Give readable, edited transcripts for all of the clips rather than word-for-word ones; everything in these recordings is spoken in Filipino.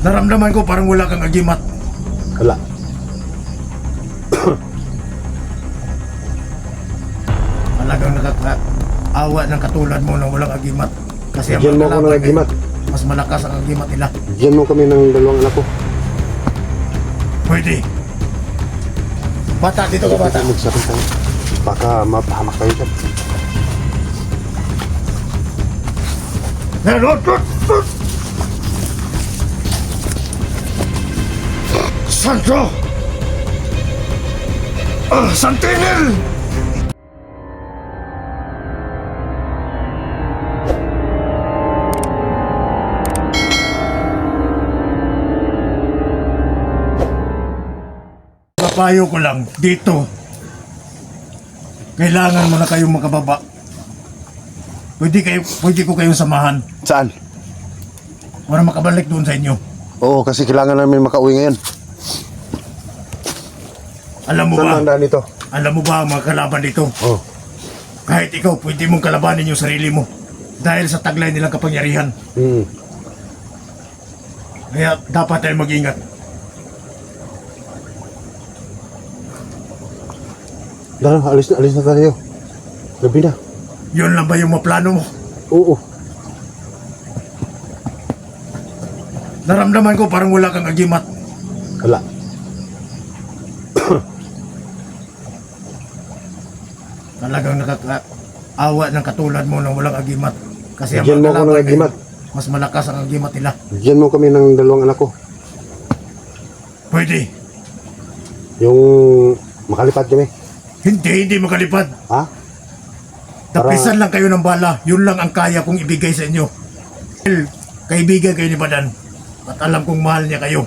Naramdaman ko parang wala kang agimat. Wala. Talagang nakakaawa ng katulad mo na walang agimat. Kasi ang Bigyan mo mga ako ng kalaban agimat. ay mas malakas ang agimat nila. Bigyan mo kami ng dalawang anak ko. Pwede. Bata, dito ka bata. Magsabi tayo. Baka mapahamak tayo dyan. Sancho! Santinel! Papayo ko lang, dito, kailangan mo na kayong makababa. Pwede ko kayong samahan Saan? para makabalik doon sa inyo. Oo, kasi kailangan namin makauwi ngayon. Alam mo Saan ba? mandaan ito? Alam mo ba ang mga kalaban dito? Oo. Kahit ikaw, pwede mong kalabanin yung sarili mo dahil sa taglay nilang kapangyarihan. Kaya dapat tayo mag-ingat. Dara, alis na tayo. Gabi na. Yun lang ba yung mga plano mo? Oo. Naramdaman ko parang wala kang agimat. Wala. Talagang nakakaawa ng katulad mo na walang agimat. Kasi ang Bigyan mo mga ako ng kalaban ay agimat. mas malakas ang agimat nila. Bigyan mo kami ng dalawang anak ko. Pwede. Yung makalipad kami. Hindi makalipad. Ha? Tapisan lang kayo ng bala. Yun lang ang kaya kong ibigay sa inyo. Kaibigan kayo ni Badan. At alam kong mahal niya kayo.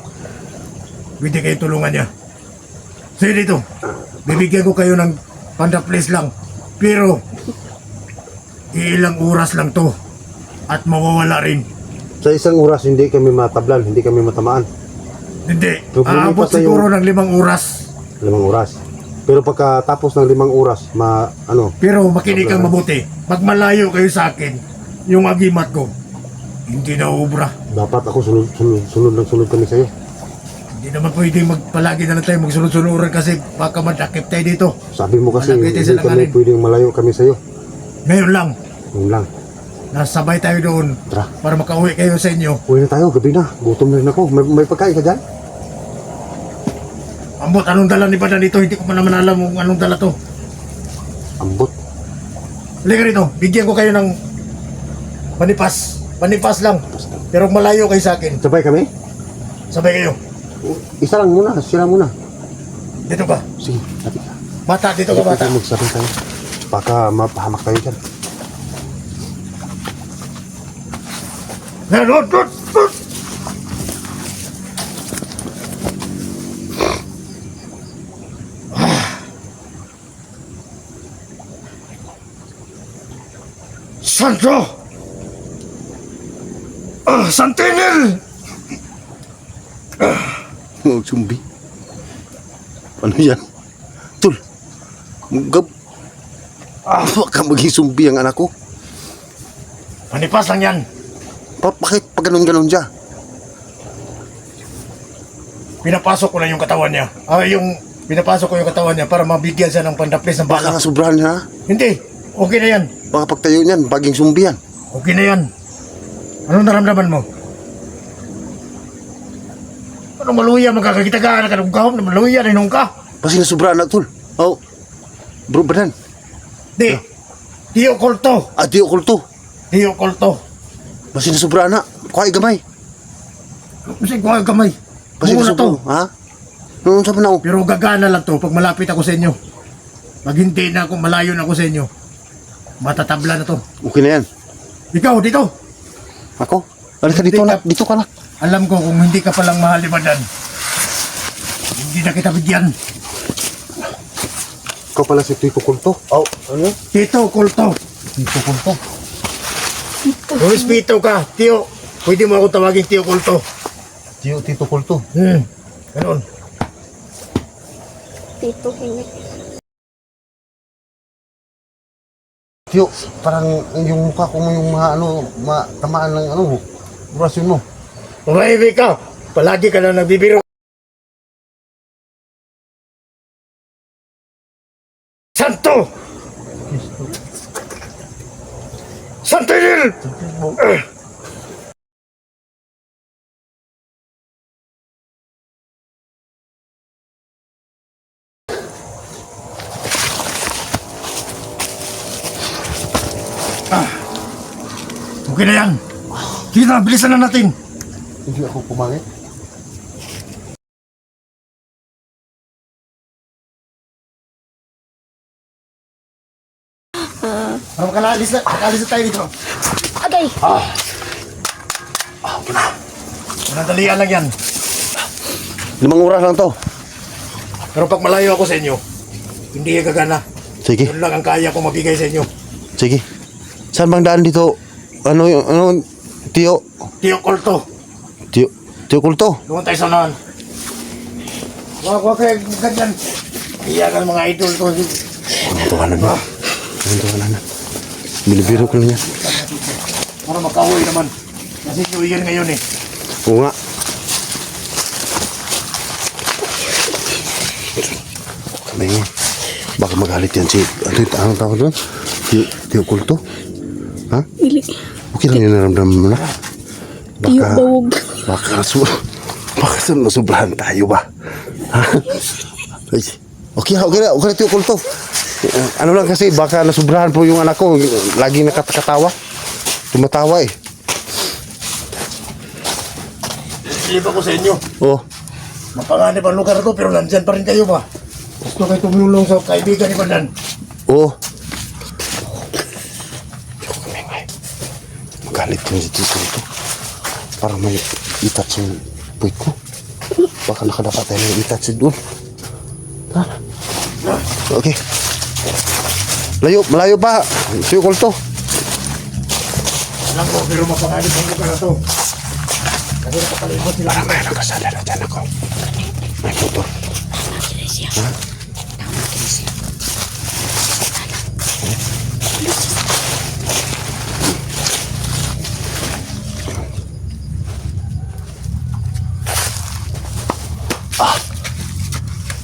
Pwede kayo tulungan niya. Sige dito. Bibigyan ko kayo ng pandaplis lang. Pero, ilang oras lang to. At mawawala rin. Sa isang oras hindi kami matablan, hindi kami matamaan. Hindi. So, Aabot lumipas na siguro ng 5 oras. 5 oras. Pero pagkatapos ng 5 oras, Pero makinig kang mabuti. Pag malayo kayo sa akin, yung agimat ko, hindi na ubra. dapat ako sunod kami sa'yo. Hindi naman pwedeng palagi na lang tayo magsunod-sunuran kasi baka madakip tayo dito. Sabi mo kasi Malapit hindi sa kami langanin. pwedeng malayo kami sa'yo. Ngayon lang, Yun lang. nasabay tayo doon Tara, para makauwi kayo sa inyo. uwi na tayo, gabi na. Gutom na rin ako. May pagkain ka dyan? Ambot, anong dala ni Badan dito? Hindi ko pa naman alam kung anong dala to. Ambot. Halika rito, bigyan ko kayo ng panipas. Panipas lang. Pero malayo kayo sa akin. Sabay kami? Sabay kayo. Isa lang muna, sila muna. Dito ka. Sige, natin ka. Bata, dito ka bata. Magsabi tayo. Baka mapahamak tayo dyan. Sancho! Santinel! Sumbi. Ano yan? Tul. Baka maging sumbi ang anak ko. Panipas lang yan. Bakit pag ganun-ganun siya? Pinapasok ko lang yung katawan niya. Pinapasok ko yung katawan niya para mabigyan siya ng pandaplis ng Baka bala. nga sobrahan niya. Hindi. Okay na yan. Baka pagtayo niyan, baging sumbi yan. Okay na yan. Anong naramdaman mo? Anong maluya? Magkakakita ka na kahom na maluya. Ninong ka. Kasi nasubrahan na, Tul. Oh. Bro, badan. Di. Tiyo Kolto. Di okulto. Tiyo Kolto. Basi nasubrahan na. Kuhay gamay. Kasi ko ang kamay. Basi Muna to. nasubrahan. Ha? Noon sa panahon. Pero gagana lang to pag malapit ako sa inyo. Pag hindi na ako, malayo na ako sa inyo. Matatabla na to. Okay na yan. Ikaw, dito. Ako? Halika dito na. Dito ka na. Alam ko kung hindi ka palang mahal ni Badan, hindi na kita bigyan. Ikaw pala si Tito Kulto. Oh, ano? Tito Kulto. Tito Kulto. Respeto ka, Tiyo. Pwede mo ako tawagin Tiyo Kulto. Tito Kulto. Ganon. Tito Hinik. Tiyo, parang yung mukha ko mo yung tamaan ng orasyon mo. Tumahimik ka. Palagi ka na nagbibiro. Santo! Santil! Okay na yan. Sige na, bilisan na natin. Hindi ako pumangit. Makaalis na tayo dito. Agay! Manadalian lang yan. 5 oras lang to. Pero pag malayo ako sa inyo, hindi gagana. Sige, Yun lang ang kaya kong mabigay sa inyo. sige. Saan bang daan dito? Ano, Tiyo? Tiyo Kolto, Tiyo Kulto? doon tayo sa unahan. Huwag kayo ganyan. Iyakan mga idol ko. Tuwanan mo. Tuwanan na. Bilibiro ko lang yan. Para makahoy naman. Kasi New Year ngayon eh. Oo nga. Kami nga. Baka magalit yan si... Anong tawag doon? Tiyo Kulto? Ha? Dili. Okay lang yung naramdaman mo na. Tiyo bawog. Baka nasubrahan tayo ba? Ha? Ay, okay na Tiyo Kulto. Ano lang kasi, baka nasubrahan po yung anak ko. Laging nakatawa. Tumatawa eh. Silip ako sa inyo. Oh, Mapanganib ang lugar ko pero nandyan pa rin kayo ba? Gusto kayo tumulong sa kaibigan ni Badan. oh. Magalit yung si Tiyo Kulto. Parang may itouch yung puwit ko. Baka nakadapat tayo ng itouch doon. Ha? Okay. Malayo pa. Tiyo Kulto. Alam ko pero mapanganib ang lugar na to. Kasi nakapalibot sila. Parang may nakasala na dyan ako. May motor. Ha?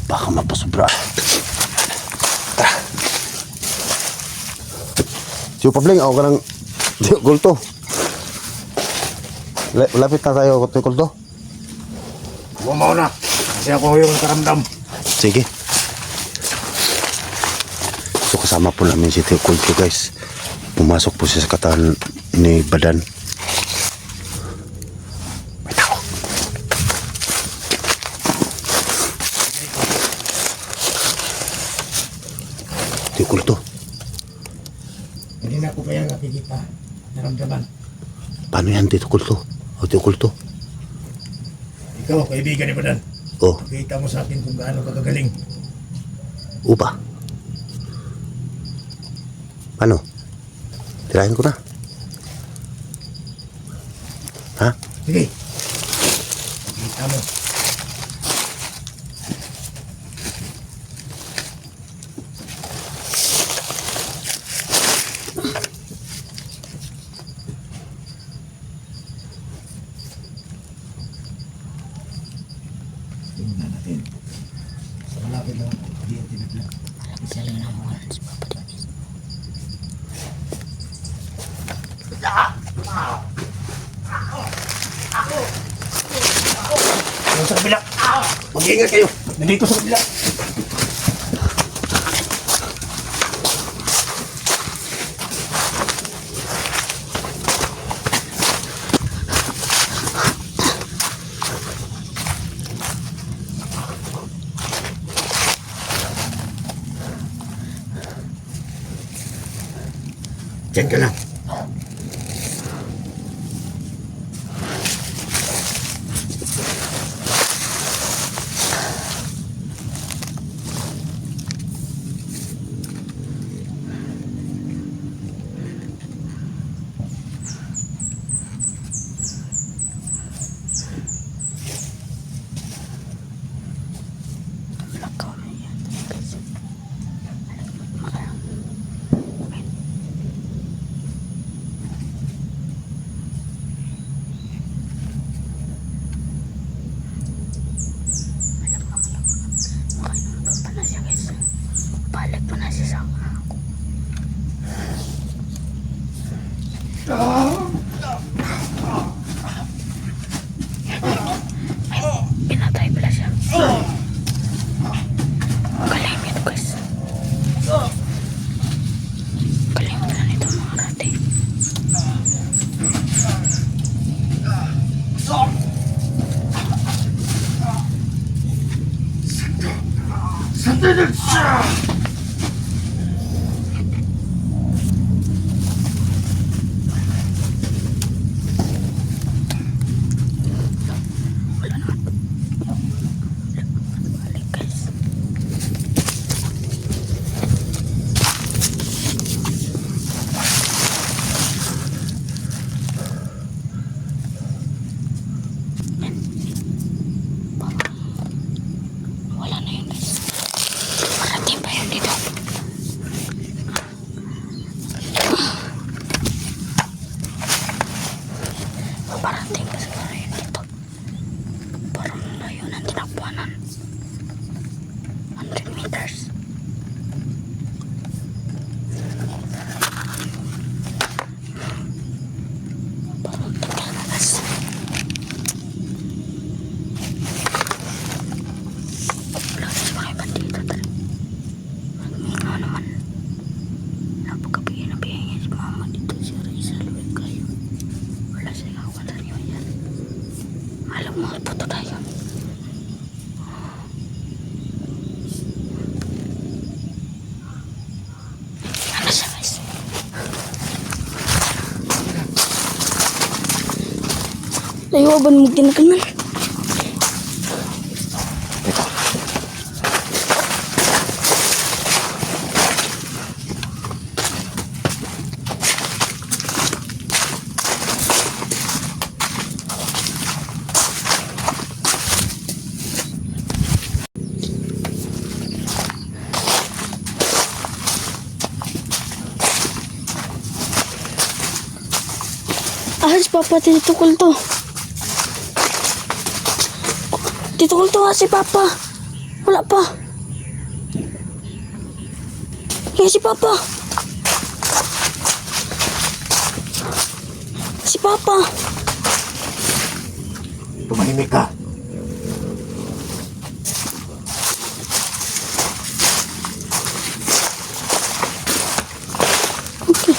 Baka mapasobra. Tara. Tiyo Pabling, ako ka ng Tiyo Kulto. Lapit na tayo, Tiyo Kulto. Bumaw na. Kasi ako yung nakaramdam. Sige. So kasama po namin si Tiyo Kulto, guys. Pumasok po siya sa katawan ni Badan. May tao. Tiyo Kulto. Hindi na ako kaya nakikita. Naramdaman. Paano yan, Tiyo Kulto? O Tiyo Kulto? Ikaw, kaibigan ni Badan. Oh, Kita mo sa akin kung gaano ka kagaling. upa. Paano? Tirahin ko na. Ha? Sige. Kita mo. Tingnan natin. Malapit lang. Hindi lang. Isa lang na mo. Yung sa kabila. Mag-iingat kayo. Nandito sa kabila. Diyan ka lang. Wala na yun guys. Parating pa yun dito. Parating pa siguro yun dito. Parang layo ng tinakbuhanan. 100 meters. Parang tingkalas. Wala sa mga bandita tali. Mingaw naman. Napagkabigay na biyaya si mama dito si Rizal. Huwag kayo. Wala sa ikaw na rin yan. Alam mo, puto tayo. Ano siya guys? Layo ba mo ginaganan? Si Papa, Tito Kulto. Tito Kulto nga si Papa. Wala pa. Kaya si Papa. Si Papa. Tumahimik ka. Okay.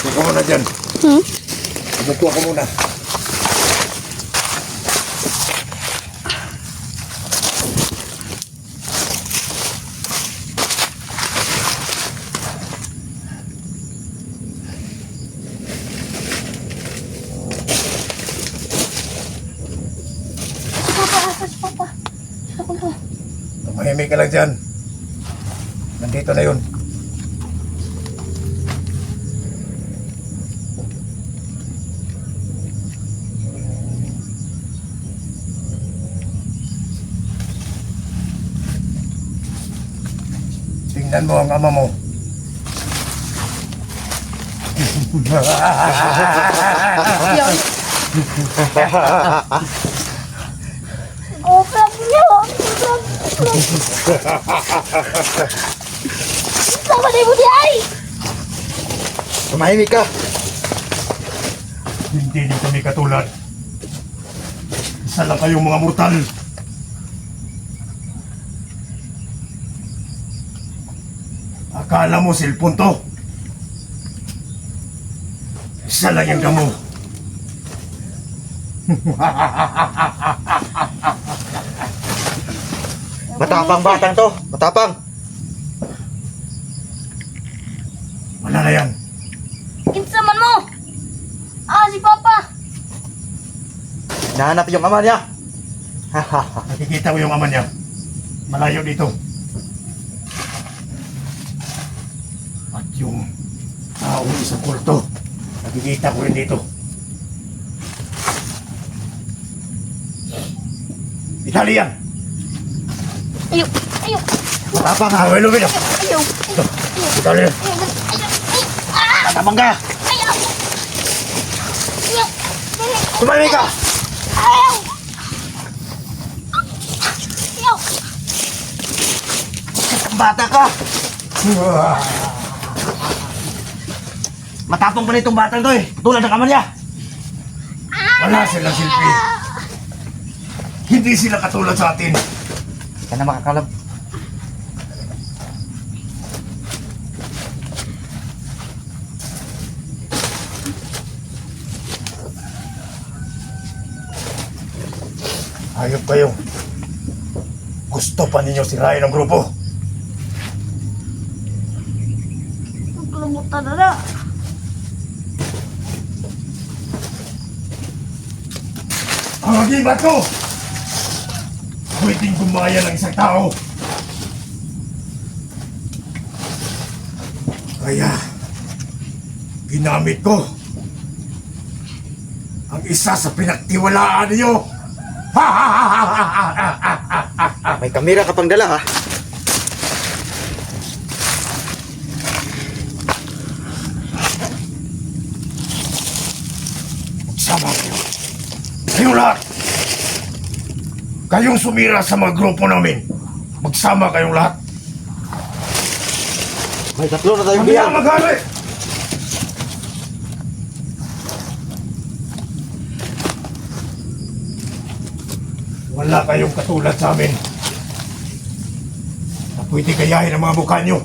Buka muna dyan. Buka ako muna. Si Papa. Tito Kulto. Tumahimik ka lang dyan. Nandito na yun. Tingnan mo ang ama mo. Yan. Oh, vlog niyo. Vlog. Sama na mo di ay. Tumahimik ka. Hindi niyo kami katulad. Isa lang kayong mga mortal. Akala mo cellphone to? Isa lang yung gamo. Matapang batang to. Matapang. Wala na yan. Kinsaman mo. Si Papa. Nahanap yung ama niya. Nakikita ko yung ama niya. Malayo dito. At yung tao sa kulto. Nakikita ko rin dito. Italian! Ayaw. Matapang ha, well, lumino. Ayaw. Italian! Matapang ka! Tumahimik ka! Ayaw! Ayaw! Bata ka! Matapang pa na itong batang to eh. Tulad ng ama niya. Wala silang silbi. Hindi sila katulad sa atin. Kaya na makakalab. Hayop kayo. Gusto pa ninyo sirain ang grupo. Nagkalamutan na na. Ang agibat ko! Pwedeng gumaya ng isang tao. Kaya, ginamit ko ang isa sa pinagtiwalaan ninyo. May kamera ka pang dala ha. Magsama kayo. Kayong lahat. Kayong sumira sa mga grupo namin. Magsama kayong lahat. May tatlo na tayong Hindi biyan. na maghali! Wala kayong katulad sa amin na pwede gayahin ang mga mukha nyo.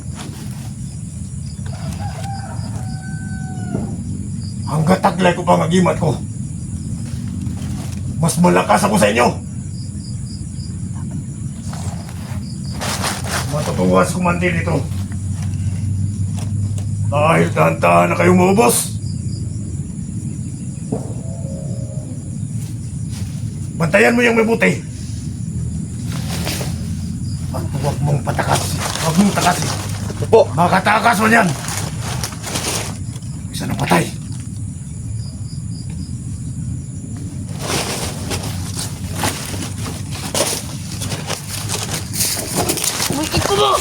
Hanggat taglay ko pang agimat ko, mas malakas ako sa inyo. Matutuwas ko man din ito. Dahil dahan-dahan na kayong maubos. Bantayan mo yung mabuti. At huwag mong patakas. Huwag mong takasin. Opo. Makatakas mo yan. Isa na patay. Umikit ko mo!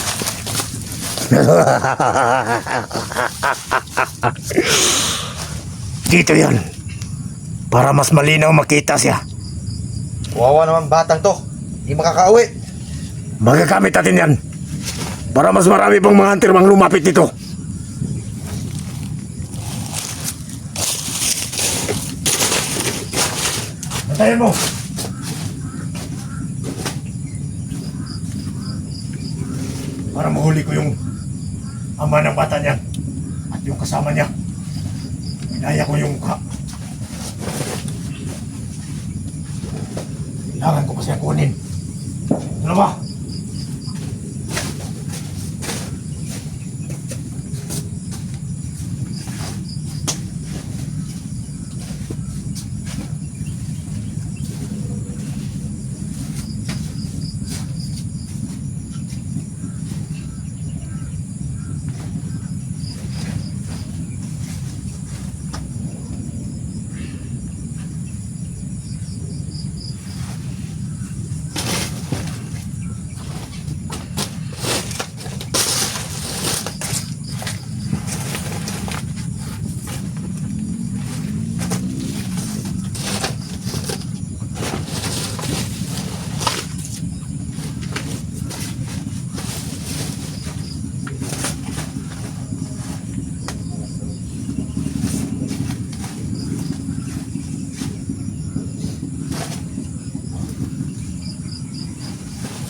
Dito yan. Para mas malinaw makita siya. Wawa naman batang to. Hindi makakauwi. Magagamit natin yan. Para mas marami pang mga hunter mang lumapit dito. Bantayan mo. Para mahuli ko yung ama ng bata niya at yung kasama niya. Inaya ko yung mukha. Kailangan ko pa siya kunin. Ano ba?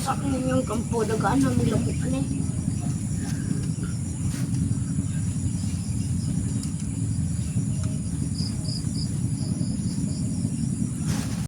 Sa akin yung kampo, dagaan namin labukan eh.